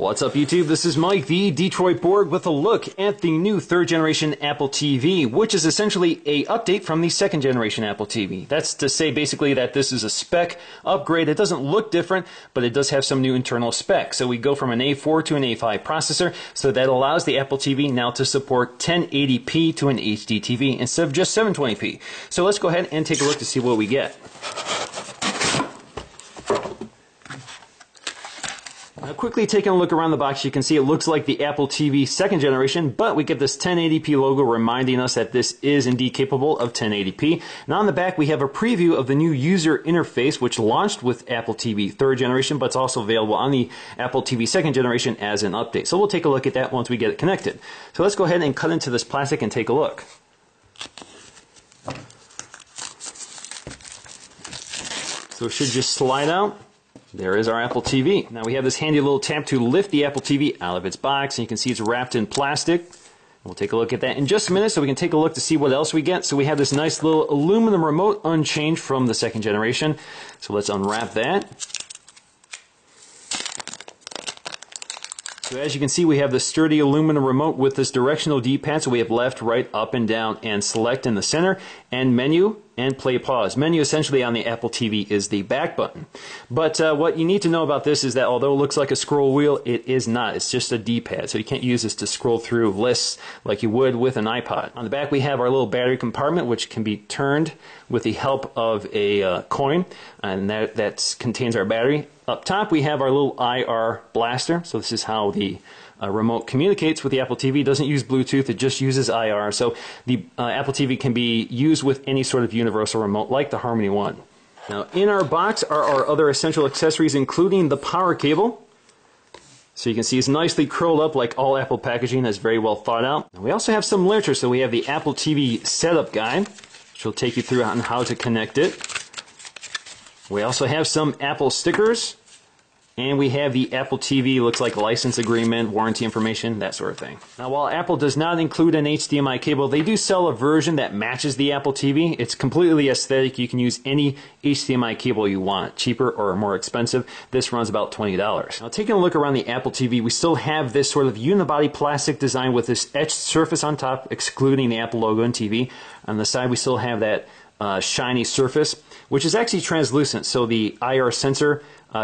What's up, YouTube? This is Mike, the Detroit Borg, with a look at the new third generation Apple TV, which is essentially a update from the second generation Apple TV. That's to say basically that this is a spec upgrade. It doesn't look different, but it does have some new internal specs. So we go from an A4 to an A5 processor, so that allows the Apple TV now to support 1080p to an HD TV instead of just 720p. So let's go ahead and take a look to see what we get. Now, quickly taking a look around the box, you can see it looks like the Apple TV second generation, but we get this 1080p logo reminding us that this is indeed capable of 1080p. Now on the back, we have a preview of the new user interface, which launched with Apple TV third generation, but it's also available on the Apple TV second generation as an update. So we'll take a look at that once we get it connected. So let's go ahead and cut into this plastic and take a look. So it should just slide out. There is our Apple TV. Now we have this handy little tab to lift the Apple TV out of its box, and you can see it's wrapped in plastic. We'll take a look at that in just a minute so we can take a look to see what else we get. So we have this nice little aluminum remote unchanged from the second generation. So let's unwrap that. So as you can see, we have the sturdy aluminum remote with this directional D-pad. So we have left, right, up, and down, and select in the center, and menu, and play pause. Menu essentially on the Apple TV is the back button. But what you need to know about this is that although it looks like a scroll wheel, it is not. It's just a D-pad. So you can't use this to scroll through lists like you would with an iPod. On the back we have our little battery compartment, which can be turned with the help of a coin, and that contains our battery. Up top we have our little IR blaster. So this is how the remote communicates with the Apple TV. It doesn't use Bluetooth, it just uses IR. So the Apple TV can be used with any sort of universal remote like the Harmony One. Now in our box are our other essential accessories, including the power cable. So you can see it's nicely curled up like all Apple packaging. That's very well thought out. We also have some literature. So we have the Apple TV setup guide, which will take you through on how to connect it. We also have some Apple stickers. And we have the Apple TV, looks like license agreement, warranty information, that sort of thing. Now while Apple does not include an HDMI cable, they do sell a version that matches the Apple TV. It's completely aesthetic. You can use any HDMI cable you want, cheaper or more expensive. This runs about $20. Now taking a look around the Apple TV, we still have this sort of unibody plastic design with this etched surface on top, excluding the Apple logo and TV. On the side we still have that shiny surface, which is actually translucent, so the IR sensor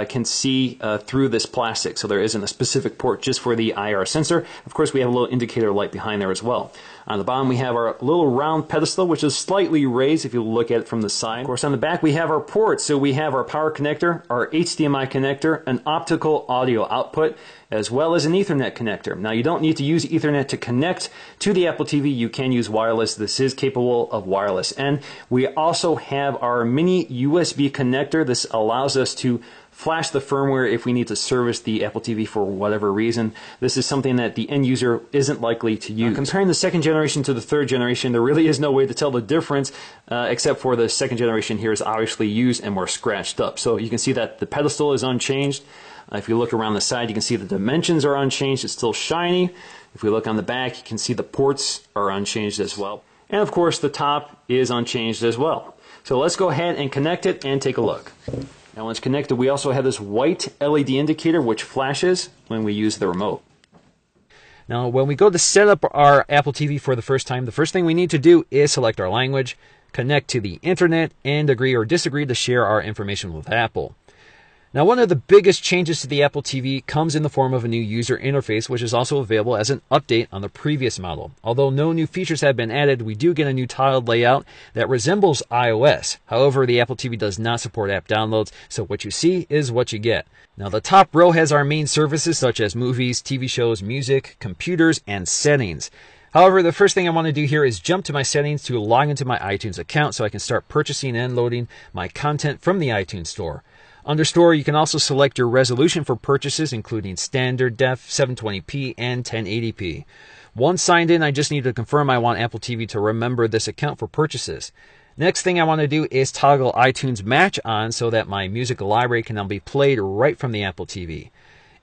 can see through this plastic. So there isn't a specific port just for the IR sensor. Of course, we have a little indicator light behind there as well. On the bottom, we have our little round pedestal, which is slightly raised if you look at it from the side. Of course, on the back, we have our ports. So we have our power connector, our HDMI connector, an optical audio output, as well as an Ethernet connector. Now, you don't need to use Ethernet to connect to the Apple TV. You can use wireless. This is capable of wireless. And we also have our mini USB connector. This allows us to flash the firmware if we need to service the Apple TV for whatever reason. This is something that the end user isn't likely to use. Now, comparing the second generation to the third generation, there really is no way to tell the difference, except for the second generation here is obviously used and more scratched up. So you can see that the pedestal is unchanged. If you look around the side, you can see the dimensions are unchanged. It's still shiny. If we look on the back, you can see the ports are unchanged as well. And of course, the top is unchanged as well. So let's go ahead and connect it and take a look. Now once connected, we also have this white LED indicator which flashes when we use the remote. Now when we go to set up our Apple TV for the first time, the first thing we need to do is select our language, connect to the internet, and agree or disagree to share our information with Apple. Now, one of the biggest changes to the Apple TV comes in the form of a new user interface, which is also available as an update on the previous model. Although no new features have been added, we do get a new tiled layout that resembles iOS. However, the Apple TV does not support app downloads, so what you see is what you get. Now, the top row has our main services such as movies, TV shows, music, computers, and settings. However, the first thing I want to do here is jump to my settings to log into my iTunes account so I can start purchasing and loading my content from the iTunes Store. Under Store, you can also select your resolution for purchases, including standard def, 720p, and 1080p. Once signed in, I just need to confirm I want Apple TV to remember this account for purchases. Next thing I want to do is toggle iTunes Match on so that my music library can now be played right from the Apple TV.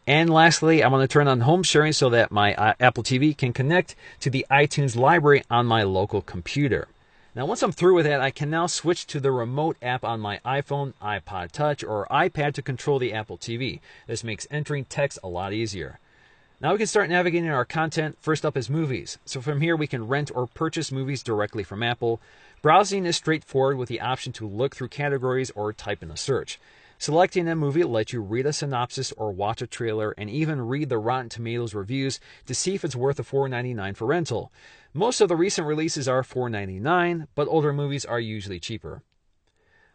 And lastly, I want to turn on home sharing so that my Apple TV can connect to the iTunes library on my local computer. Now, once I'm through with that, I can now switch to the remote app on my iPhone, iPod Touch, or iPad to control the Apple TV. This makes entering text a lot easier. Now we can start navigating our content. First up is movies. So from here we can rent or purchase movies directly from Apple. Browsing is straightforward with the option to look through categories or type in a search. Selecting a movie lets you read a synopsis or watch a trailer and even read the Rotten Tomatoes reviews to see if it's worth a $4.99 for rental. Most of the recent releases are $4.99, but older movies are usually cheaper.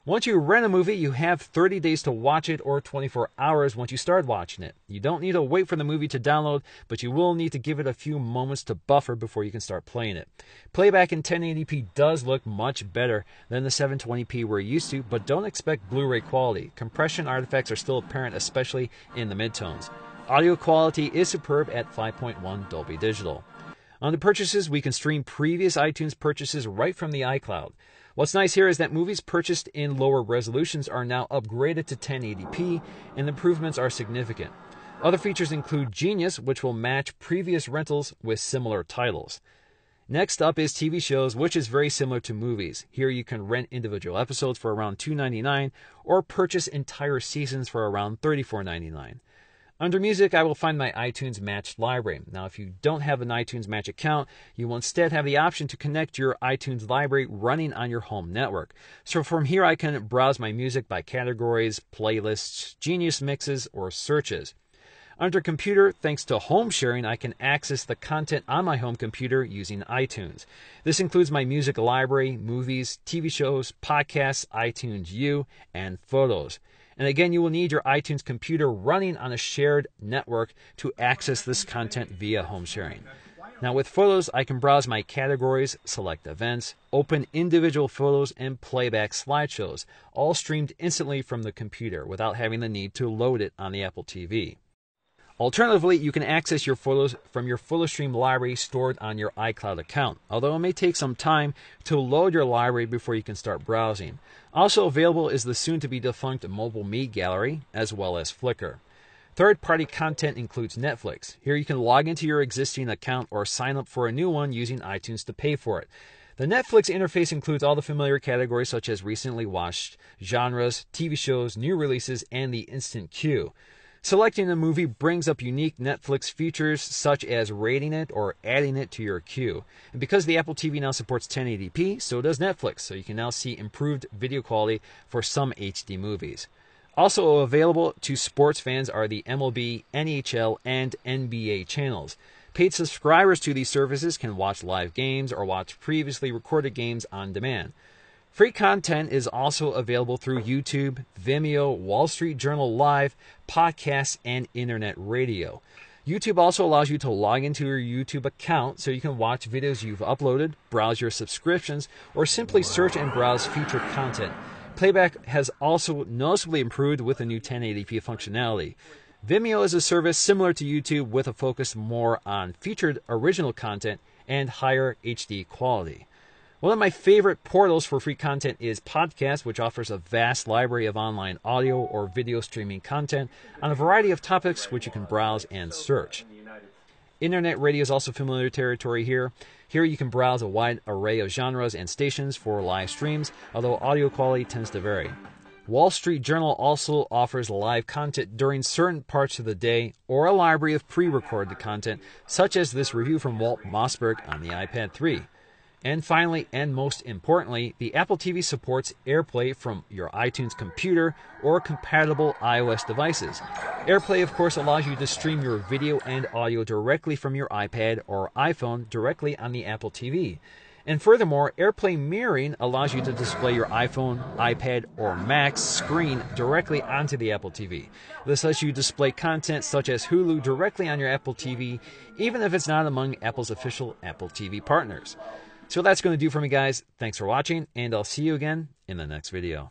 Once you rent a movie, you have 30 days to watch it or 24 hours once you start watching it. You don't need to wait for the movie to download, but you will need to give it a few moments to buffer before you can start playing it. Playback in 1080p does look much better than the 720p we're used to, but don't expect Blu-ray quality. Compression artifacts are still apparent, especially in the midtones. Audio quality is superb at 5.1 Dolby Digital. On the purchases, we can stream previous iTunes purchases right from the iCloud. What's nice here is that movies purchased in lower resolutions are now upgraded to 1080p, and improvements are significant. Other features include Genius, which will match previous rentals with similar titles. Next up is TV shows, which is very similar to movies. Here you can rent individual episodes for around $2.99 or purchase entire seasons for around $34.99. Under Music, I will find my iTunes Match library. Now, if you don't have an iTunes Match account, you will instead have the option to connect your iTunes library running on your home network. So from here, I can browse my music by categories, playlists, Genius mixes, or searches. Under Computer, thanks to home sharing, I can access the content on my home computer using iTunes. This includes my music library, movies, TV shows, podcasts, iTunes U, and photos. And again, you will need your iTunes computer running on a shared network to access this content via home sharing. Now with photos, I can browse my categories, select events, open individual photos, and playback slideshows, all streamed instantly from the computer without having the need to load it on the Apple TV. Alternatively, you can access your photos from your PhotoStream library stored on your iCloud account, although it may take some time to load your library before you can start browsing. Also available is the soon-to-be-defunct Mobile Me Gallery, as well as Flickr. Third-party content includes Netflix. Here you can log into your existing account or sign up for a new one using iTunes to pay for it. The Netflix interface includes all the familiar categories such as recently watched genres, TV shows, new releases, and the instant queue. Selecting a movie brings up unique Netflix features such as rating it or adding it to your queue. And because the Apple TV now supports 1080p, so does Netflix, so you can now see improved video quality for some HD movies. Also available to sports fans are the MLB, NHL, and NBA channels. Paid subscribers to these services can watch live games or watch previously recorded games on demand. Free content is also available through YouTube, Vimeo, Wall Street Journal Live, podcasts, and internet radio. YouTube also allows you to log into your YouTube account so you can watch videos you've uploaded, browse your subscriptions, or simply search and browse featured content. Playback has also noticeably improved with the new 1080p functionality. Vimeo is a service similar to YouTube with a focus more on featured original content and higher HD quality. One of my favorite portals for free content is Podcast, which offers a vast library of online audio or video streaming content on a variety of topics which you can browse and search. Internet radio is also familiar territory here. Here you can browse a wide array of genres and stations for live streams, although audio quality tends to vary. Wall Street Journal also offers live content during certain parts of the day or a library of pre-recorded content, such as this review from Walt Mossberg on the iPad 3. And finally, and most importantly, the Apple TV supports AirPlay from your iTunes computer or compatible iOS devices. AirPlay, of course, allows you to stream your video and audio directly from your iPad or iPhone directly on the Apple TV. And furthermore, AirPlay mirroring allows you to display your iPhone, iPad, or Mac screen directly onto the Apple TV. This lets you display content such as Hulu directly on your Apple TV, even if it's not among Apple's official Apple TV partners. So that's going to do for me, guys. Thanks for watching, and I'll see you again in the next video.